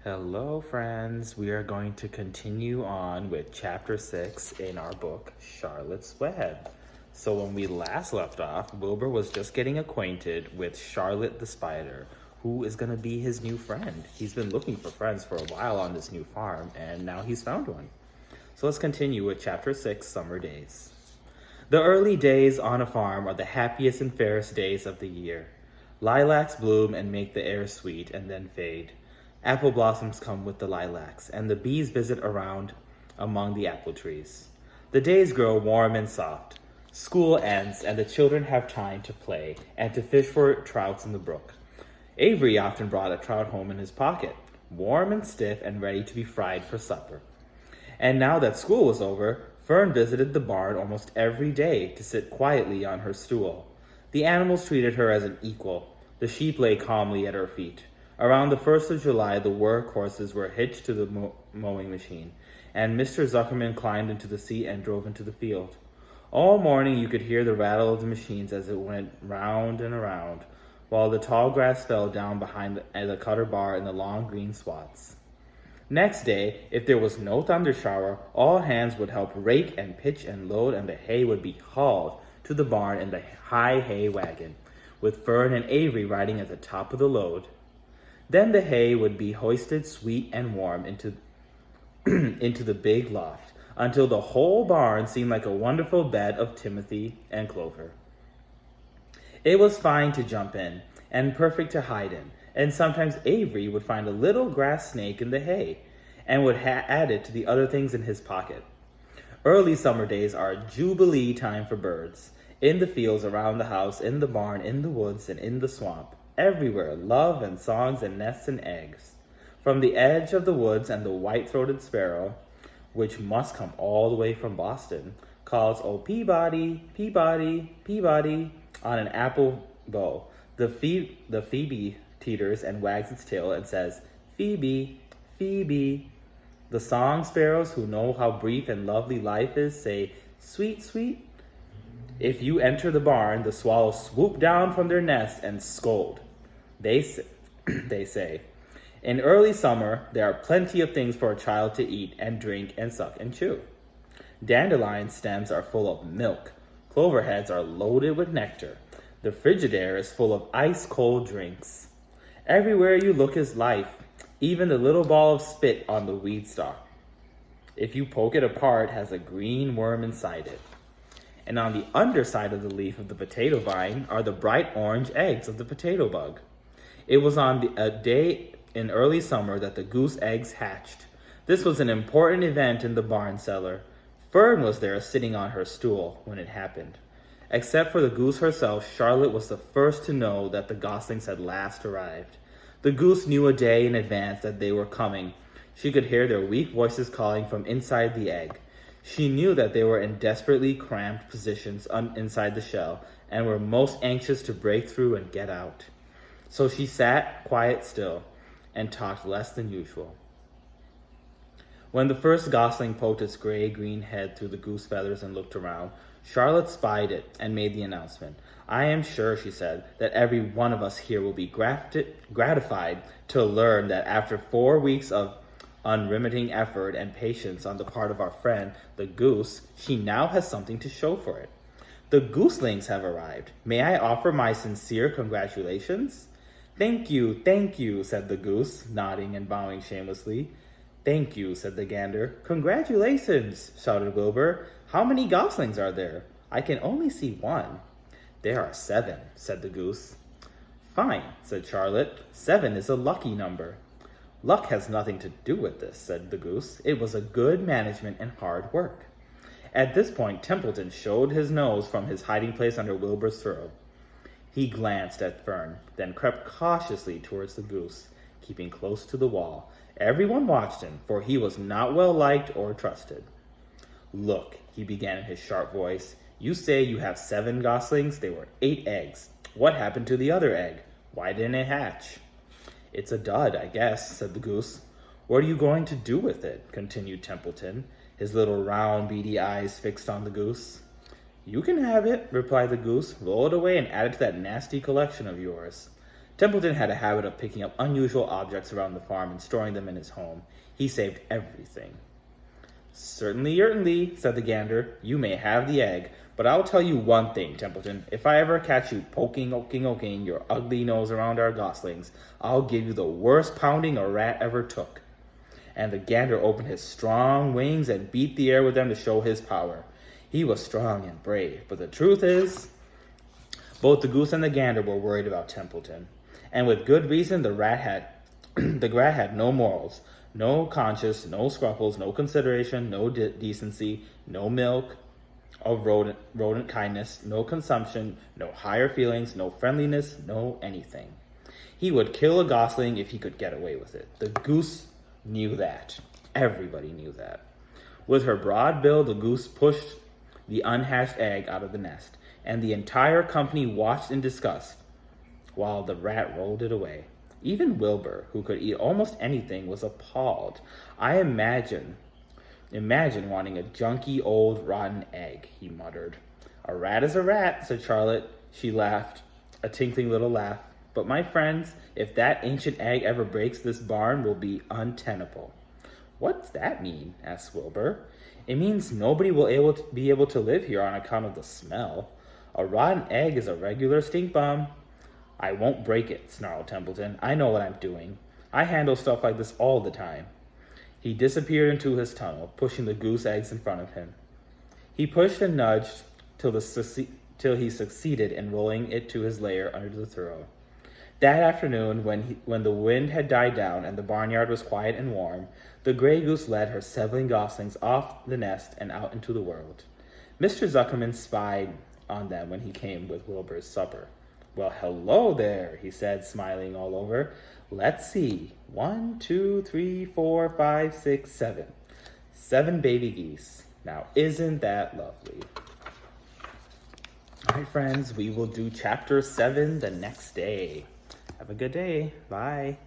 Hello, friends. We are going to continue on with chapter 6 in our book, Charlotte's Web. So, when we last left off, Wilbur was just getting acquainted with Charlotte the spider, who is going to be his new friend. He's been looking for friends for a while on this new farm, and now he's found one. So, let's continue with chapter 6, Summer Days. The early days on a farm are the happiest and fairest days of the year. Lilacs bloom and make the air sweet and then fade. Apple blossoms come with the lilacs, and the bees visit around among the apple trees. The days grow warm and soft. School ends, and the children have time to play and to fish for trouts in the brook. Avery often brought a trout home in his pocket, warm and stiff and ready to be fried for supper. And now that school was over, Fern visited the barn almost every day to sit quietly on her stool. The animals treated her as an equal. The sheep lay calmly at her feet. Around the 1st of July, the work horses were hitched to the mowing machine, and Mr. Zuckerman climbed into the seat and drove into the field. All morning you could hear the rattle of the machines as it went round and around, while the tall grass fell down behind the cutter bar in the long green swaths. Next day, if there was no thunder shower, all hands would help rake and pitch and load, and the hay would be hauled to the barn in the high hay wagon, with Fern and Avery riding at the top of the load. Then the hay would be hoisted sweet and warm into the big loft, until the whole barn seemed like a wonderful bed of timothy and clover. It was fine to jump in, and perfect to hide in, and sometimes Avery would find a little grass snake in the hay, and would add it to the other things in his pocket. Early summer days are jubilee time for birds. In the fields around the house, in the barn, in the woods, and in the swamp. Everywhere, love and songs and nests and eggs. From the edge of the woods and the white-throated sparrow, which must come all the way from Boston, calls, "Oh, Peabody, Peabody, Peabody," on an apple bough. The phoebe teeters and wags its tail and says, "Phoebe, Phoebe." The song sparrows, who know how brief and lovely life is, say, "Sweet, sweet." If you enter the barn, the swallows swoop down from their nests and scold. They say, in early summer, there are plenty of things for a child to eat and drink and suck and chew. Dandelion stems are full of milk. Clover heads are loaded with nectar. The Frigidaire is full of ice-cold drinks. Everywhere you look is life, even the little ball of spit on the weed stalk. If you poke it apart, it has a green worm inside it. And on the underside of the leaf of the potato vine are the bright orange eggs of the potato bug. It was on a day in early summer that the goose eggs hatched. This was an important event in the barn cellar. Fern was there sitting on her stool when it happened. Except for the goose herself, Charlotte was the first to know that the goslings had last arrived. The goose knew a day in advance that they were coming. She could hear their weak voices calling from inside the egg. She knew that they were in desperately cramped positions inside the shell and were most anxious to break through and get out. So she sat quiet still and talked less than usual. When the first gosling poked its gray-green head through the goose feathers and looked around, Charlotte spied it and made the announcement. "I am sure," she said, "that every one of us here will be gratified to learn that after 4 weeks of unremitting effort and patience on the part of our friend, the goose, she now has something to show for it. The gooselings have arrived. May I offer my sincere congratulations?" Thank you, said the goose, nodding and bowing shamelessly. "Thank you," said the gander. "Congratulations," shouted Wilbur. "How many goslings are there? I can only see one." "There are 7, said the goose. "Fine," said Charlotte. 7 is a lucky number." "Luck has nothing to do with this," said the goose. "It was a good management and hard work." At this point, Templeton showed his nose from his hiding place under Wilbur's throat. He glanced at Fern, then crept cautiously towards the goose, keeping close to the wall. Everyone watched him, for he was not well liked or trusted. "Look," he began in his sharp voice. "You say you have 7 goslings. They were 8 eggs. What happened to the other egg? Why didn't it hatch?" "It's a dud, I guess," said the goose. "What are you going to do with it?" continued Templeton, his little round beady eyes fixed on the goose. "You can have it," replied the goose. "Roll it away and add it to that nasty collection of yours." Templeton had a habit of picking up unusual objects around the farm and storing them in his home. He saved everything. Certainly, said the gander. You may have the egg, but I'll tell you one thing, Templeton. If I ever catch you poking your ugly nose around our goslings, I'll give you the worst pounding a rat ever took. And the gander opened his strong wings and beat the air with them to show his power. He was strong and brave, but the truth is, both the goose and the gander were worried about Templeton. And with good reason, the rat had no morals, no conscience, no scruples, no consideration, no decency, no milk of rodent kindness, no consumption, no higher feelings, no friendliness, no anything. He would kill a gosling if he could get away with it. The goose knew that. Everybody knew that. With her broad bill, the goose pushed the unhatched egg out of the nest, and the entire company watched in disgust while the rat rolled it away. Even Wilbur, who could eat almost anything, was appalled. I imagine wanting a junky, old, rotten egg, he muttered. A rat is a rat, said Charlotte. She laughed, a tinkling little laugh. But my friends, if that ancient egg ever breaks, this barn will be untenable. What's that mean? Asked Wilbur. It means nobody will be able to live here on account of the smell. A rotten egg is a regular stink bomb. I won't break it, snarled Templeton. I know what I'm doing. I handle stuff like this all the time. He disappeared into his tunnel, pushing the goose eggs in front of him. He pushed and nudged till he succeeded in rolling it to his lair under the throw. That afternoon, when the wind had died down and the barnyard was quiet and warm, the gray goose led her 7 goslings off the nest and out into the world. Mr. Zuckerman spied on them when he came with Wilbur's supper. Well, hello there, he said, smiling all over. Let's see. 1, 2, 3, 4, 5, 6, 7. 7 baby geese. Now, isn't that lovely? All right, friends, we will do chapter 7 the next day. Have a good day. Bye.